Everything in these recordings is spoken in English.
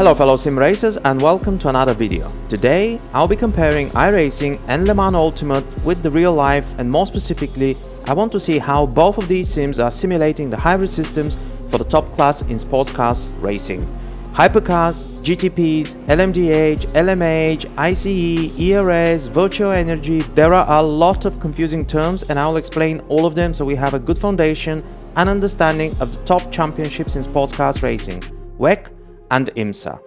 Hello fellow sim racers and welcome to another video. Today I'll be comparing iRacing and Le Mans Ultimate with the real life, and more specifically I want to see how both of these sims are simulating the hybrid systems for the top class in sports cars racing. Hypercars, GTPs, lmdh, lmh, ICE, ERS, virtual energy. There are a lot of confusing terms and I'll explain all of them so we have a good foundation and understanding of the top championships in sports cars racing, WEC and IMSA.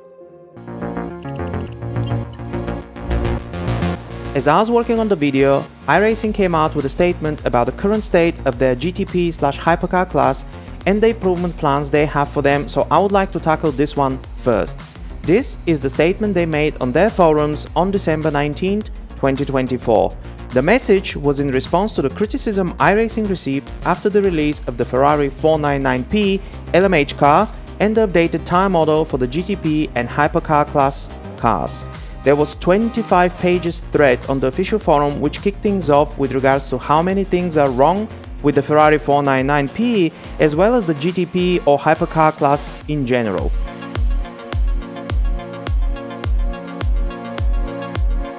As I was working on the video, iRacing came out with a statement about the current state of their GTP/hypercar class and the improvement plans they have for them, so I would like to tackle this one first. This is the statement they made on their forums on December 19th, 2024. The message was in response to the criticism iRacing received after the release of the Ferrari 499P LMH car and the updated tire model for the GTP and hypercar class cars. There was 25 pages thread on the official forum which kicked things off with regards to how many things are wrong with the Ferrari 499P as well as the GTP or hypercar class in general.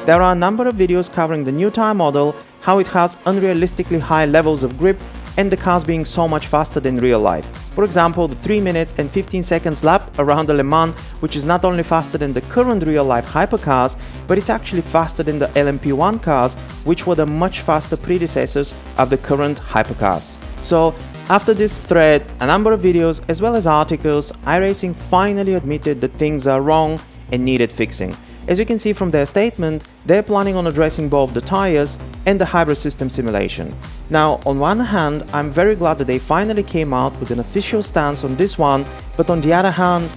There are a number of videos covering the new tire model, how it has unrealistically high levels of grip and the cars being so much faster than real life. For example, the 3 minutes and 15 seconds lap around the Le Mans, which is not only faster than the current real-life hypercars, but it's actually faster than the LMP1 cars, which were the much faster predecessors of the current hypercars. So, after this thread, a number of videos as well as articles, iRacing finally admitted that things are wrong and needed fixing. As you can see from their statement, they're planning on addressing both the tires and the hybrid system simulation. Now, on one hand, I'm very glad that they finally came out with an official stance on this one, but on the other hand,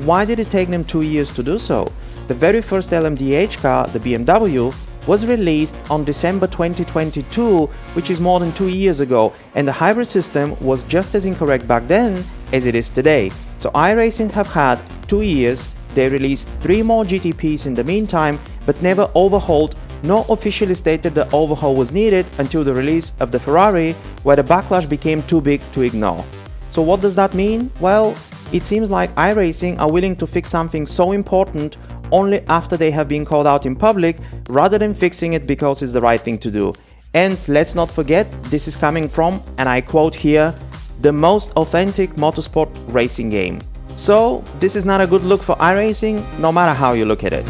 why did it take them 2 years to do so? The very first lmdh car, the BMW, was released on December 2022, which is more than 2 years ago, and the hybrid system was just as incorrect back then as it is today. So iRacing have had 2 years. They released 3 more GTPs in the meantime, but never overhauled nor officially stated the overhaul was needed until the release of the Ferrari, where the backlash became too big to ignore. So what does that mean? Well, it seems like iRacing are willing to fix something so important only after they have been called out in public, rather than fixing it because it's the right thing to do. And let's not forget, this is coming from, and I quote here, the most authentic motorsport racing game. So, this is not a good look for iRacing, no matter how you look at it.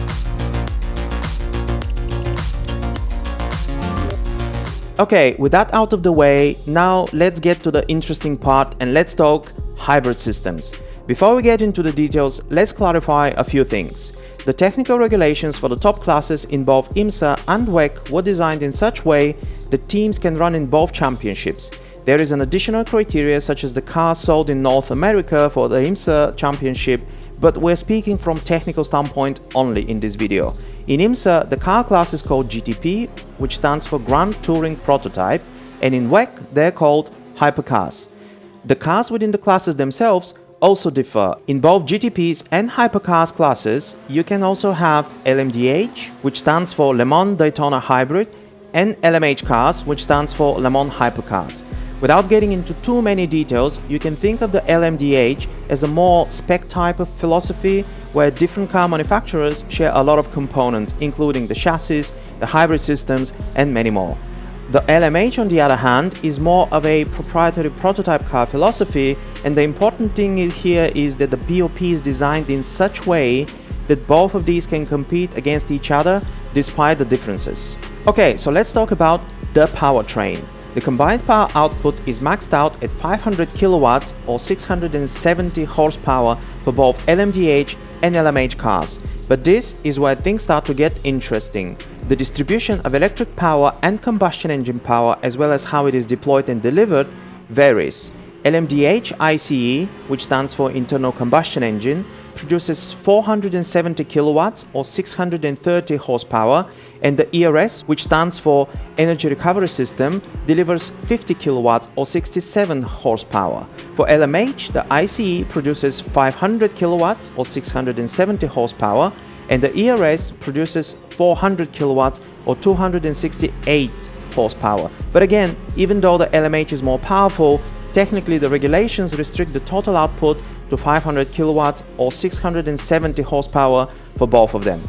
Okay, with that out of the way, now let's get to the interesting part and let's talk hybrid systems. Before we get into the details, let's clarify a few things. The technical regulations for the top classes in both IMSA and WEC were designed in such way that teams can run in both championships. There is an additional criteria such as the cars sold in North America for the IMSA championship, but we're speaking from technical standpoint only in this video. In IMSA, the car class is called GTP, which stands for Grand Touring Prototype, and in WEC they're called hypercars. The cars within the classes themselves also differ. In both GTPs and hypercars classes, you can also have lmdh, which stands for Le Mans Daytona Hybrid, and LMH cars, which stands for Le Mans Hypercars. Without getting into too many details, you can think of the lmdh as a more spec type of philosophy where different car manufacturers share a lot of components, including the chassis, the hybrid systems, and many more. The LMH, on the other hand, is more of a proprietary prototype car philosophy, and the important thing here is that the BOP is designed in such way that both of these can compete against each other despite the differences. Okay, so let's talk about the powertrain. The combined power output is maxed out at 500 kilowatts or 670 horsepower for both lmdh and LMH cars. But this is where things start to get interesting. The distribution of electric power and combustion engine power, as well as how it is deployed and delivered, varies. lmdh ICE, which stands for internal combustion engine, produces 470 kilowatts or 630 horsepower, and the ERS, which stands for Energy Recovery System, delivers 50 kilowatts or 67 horsepower. For LMH, the ICE produces 500 kilowatts or 670 horsepower, and the ERS produces 400 kilowatts or 268 horsepower. But again, even though the LMH is more powerful, Technically, the regulations restrict the total output to 500 kilowatts or 670 horsepower for both of them.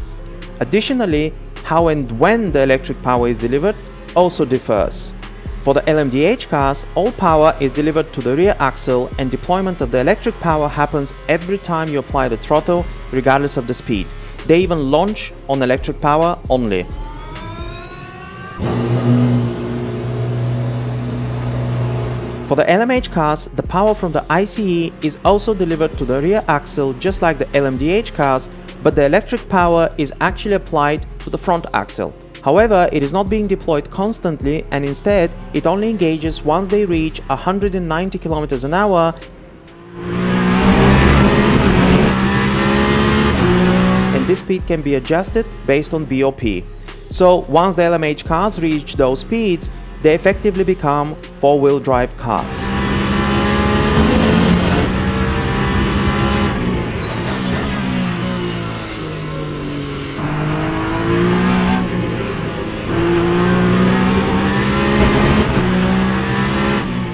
Additionally, how and when the electric power is delivered also differs. For the lmdh cars, all power is delivered to the rear axle, and deployment of the electric power happens every time you apply the throttle, regardless of the speed. They even launch on electric power only. For the LMH cars, the power from the ICE is also delivered to the rear axle just like the LMDH cars, but the electric power is actually applied to the front axle. However, it is not being deployed constantly, and instead it only engages once they reach 190 km an hour, and this speed can be adjusted based on BOP. So once the LMH cars reach those speeds, they effectively become four-wheel drive cars.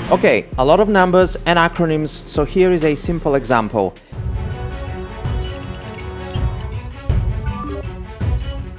Okay, a lot of numbers and acronyms, so here is a simple example.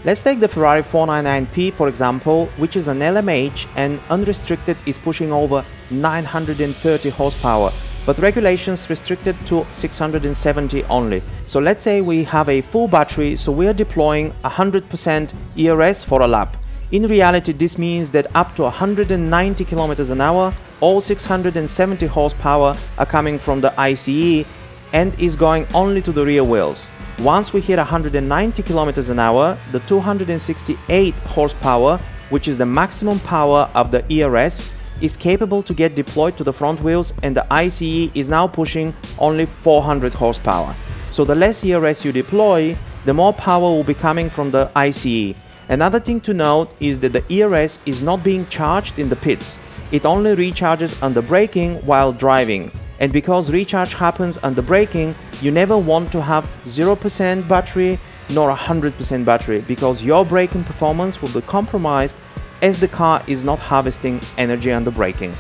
Let's take the Ferrari 499P for example, which is an LMH and unrestricted is pushing over 930 horsepower, but regulations restricted to 670 only. So let's say we have a full battery, so we are deploying 100% ERS for a lap. In reality, this means that up to 190 km an hour, all 670 horsepower are coming from the ICE and is going only to the rear wheels. Once we hit 190 km an hour, the 268 horsepower, which is the maximum power of the ERS, is capable to get deployed to the front wheels, and the ICE is now pushing only 400 horsepower. So the less ERS you deploy, the more power will be coming from the ICE. Another thing to note is that the ERS is not being charged in the pits. It only recharges under braking while driving. And because recharge happens under braking, you never want to have 0% battery nor 100% battery, because your braking performance will be compromised as the car is not harvesting energy under braking.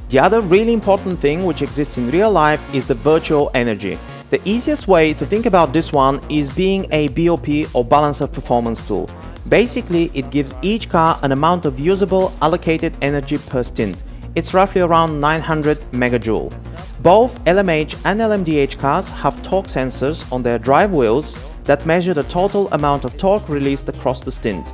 The other really important thing which exists in real life is the virtual energy. The easiest way to think about this one is being a BOP or balance of performance tool. Basically, it gives each car an amount of usable allocated energy per stint. It's roughly around 900 megajoule. Both LMH and LMDH cars have torque sensors on their drive wheels that measure the total amount of torque released across the stint.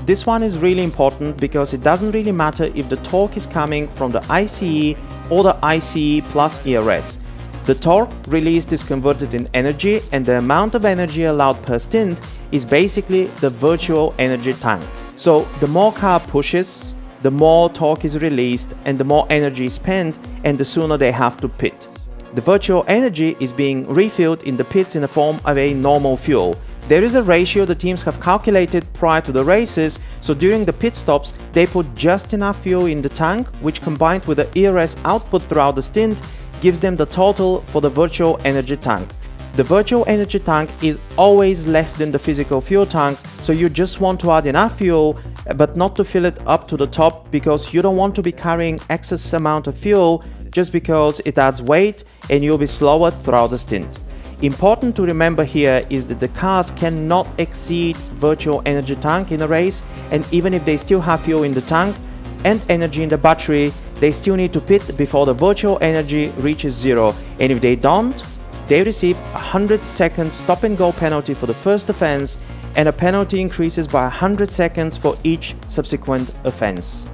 This one is really important because it doesn't really matter if the torque is coming from the ICE or the ICE plus ERS. The torque released is converted in energy, and the amount of energy allowed per stint is basically the virtual energy tank. So the more car pushes, the more torque is released and the more energy is spent, and the sooner they have to pit. The virtual energy is being refilled in the pits in the form of a normal fuel. There is a ratio the teams have calculated prior to the races, so during the pit stops they put just enough fuel in the tank, which combined with the ERS output throughout the stint gives them the total for the virtual energy tank. The virtual energy tank is always less than the physical fuel tank, so you just want to add enough fuel but not to fill it up to the top, because you don't want to be carrying excess amount of fuel just because it adds weight and you'll be slower throughout the stint. Important to remember here is that the cars cannot exceed virtual energy tank in a race, and even if they still have fuel in the tank and energy in the battery, they still need to pit before the virtual energy reaches zero, and if they don't, they receive a 100-second stop and go penalty for the first offense, and a penalty increases by 100 seconds for each subsequent offense.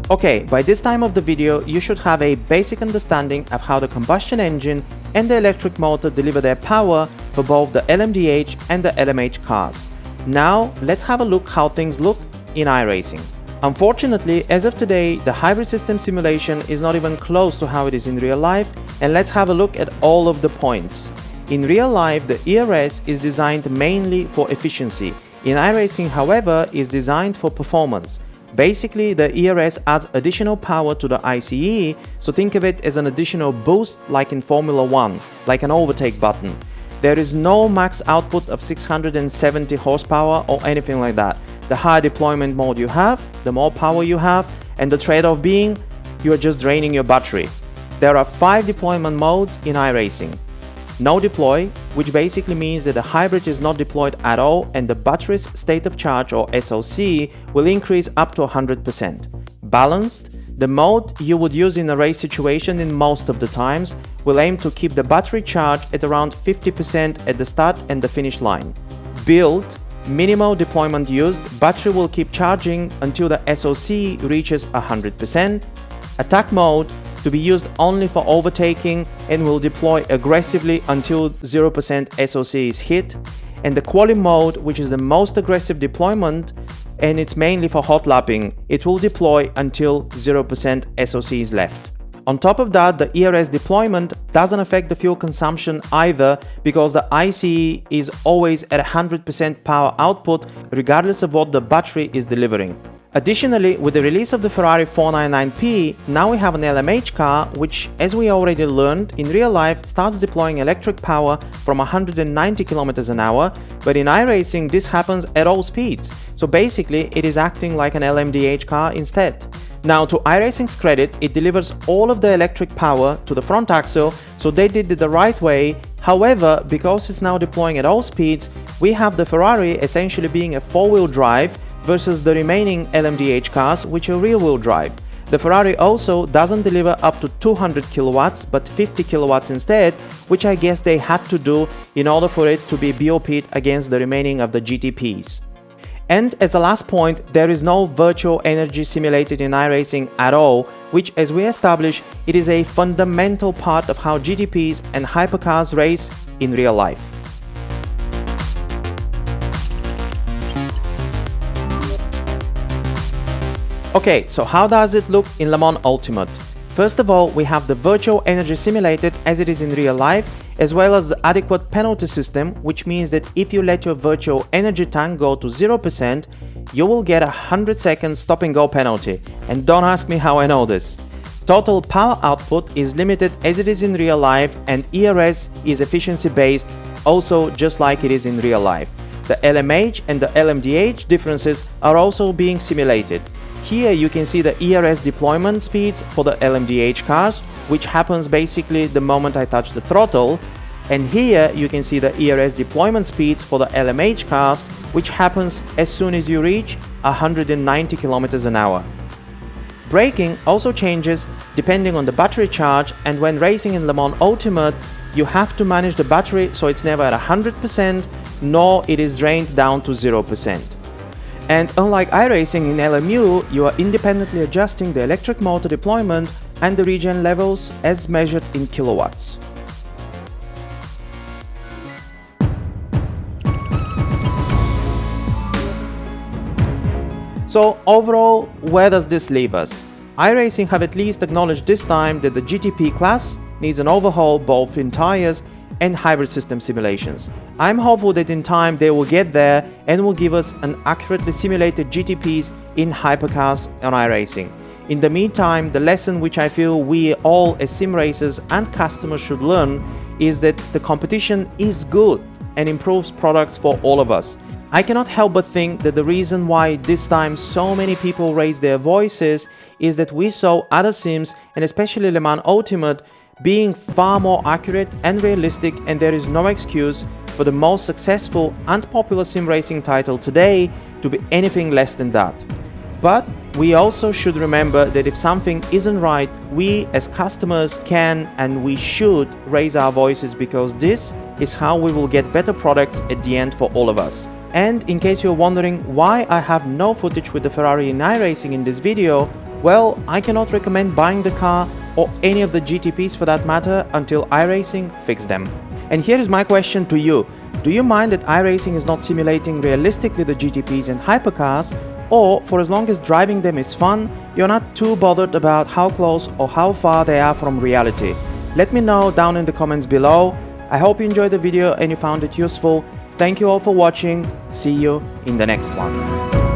Okay, by this time of the video, you should have a basic understanding of how the combustion engine and the electric motor deliver their power for both the LMDH and the LMH cars. Now, let's have a look how things look in iRacing. Unfortunately, as of today, the hybrid system simulation is not even close to how it is in real life, and let's have a look at all of the points. In real life, the ERS is designed mainly for efficiency. In iRacing, however, is designed for performance. Basically, the ERS adds additional power to the ICE, so think of it as an additional boost like in Formula 1, like an overtake button. There is no max output of 670 horsepower or anything like that. The higher deployment mode you have, the more power you have, and the trade-off being, you are just draining your battery. There are 5 deployment modes in iRacing. No deploy, which basically means that the hybrid is not deployed at all and the battery's state of charge or SOC will increase up to 100%. Balanced, the mode you would use in a race situation in most of the times, will aim to keep the battery charge at around 50% at the start and the finish line. Build, minimal deployment used, battery will keep charging until the SOC reaches 100%. Attack mode, to be used only for overtaking and will deploy aggressively until 0% SOC is hit. And the quali mode, which is the most aggressive deployment, and it's mainly for hot lapping, it will deploy until 0% SOC is left. On top of that, the ERS deployment doesn't affect the fuel consumption either, because the ICE is always at 100% power output regardless of what the battery is delivering. Additionally, with the release of the Ferrari 499P, now we have an LMH car which, as we already learned, in real life starts deploying electric power from 190 km an hour, but in iRacing this happens at all speeds, so basically it is acting like an lmdh car instead. Now, to iRacing's credit, it delivers all of the electric power to the front axle, so they did it the right way. However, because it's now deploying at all speeds, we have the Ferrari essentially being a four-wheel drive versus the remaining lmdh cars which are rear-wheel drive. The Ferrari also doesn't deliver up to 200 kilowatts but 50 kilowatts instead, which I guess they had to do in order for it to be BOP'd against the remaining of the GTPs. And as a last point, there is no virtual energy simulated in iRacing at all, which, as we established, it is a fundamental part of how GTPs and hypercars race in real life. Okay, so how does it look in Le Mans Ultimate? First of all, we have the virtual energy simulated as it is in real life, as well as the adequate penalty system, which means that if you let your virtual energy tank go to 0%, you will get a 100 seconds stop and go penalty. And don't ask me how I know this. Total power output is limited as it is in real life, and ERS is efficiency based, also just like it is in real life. The LMH and the lmdh differences are also being simulated. Here you can see the ERS deployment speeds for the lmdh cars, which happens basically the moment I touch the throttle, and here you can see the ERS deployment speeds for the LMH cars, which happens as soon as you reach 190 km an hour. Braking also changes depending on the battery charge, and when racing in Le Mans Ultimate, you have to manage the battery so it's never at 100%, nor it is drained down to 0%. And unlike iRacing in LMU, you are independently adjusting the electric motor deployment and the regen levels as measured in kilowatts. So overall, where does this leave us? iRacing have at least acknowledged this time that the GTP class needs an overhaul both in tires and hybrid system simulations. I'm hopeful that in time they will get there and will give us an accurately simulated GTPs in hypercars on iRacing. In the meantime, the lesson which I feel we all as sim racers and customers should learn is that the competition is good and improves products for all of us. I cannot help but think that the reason why this time so many people raise their voices is that we saw other sims, and especially Le Mans Ultimate, being far more accurate and realistic, and there is no excuse for the most successful and popular sim racing title today to be anything less than that. But we also should remember that if something isn't right, we as customers can and we should raise our voices, because this is how we will get better products at the end for all of us. And in case you're wondering why I have no footage with the Ferrari in iRacing in this video, well, I cannot recommend buying the car or any of the GTPs for that matter until iRacing fix them. And here is my question to you. Do you mind that iRacing is not simulating realistically the GTPs and hypercars, or for as long as driving them is fun, you're not too bothered about how close or how far they are from reality. Let me know down in the comments below. I hope you enjoyed the video and you found it useful. Thank you all for watching. See you in the next one.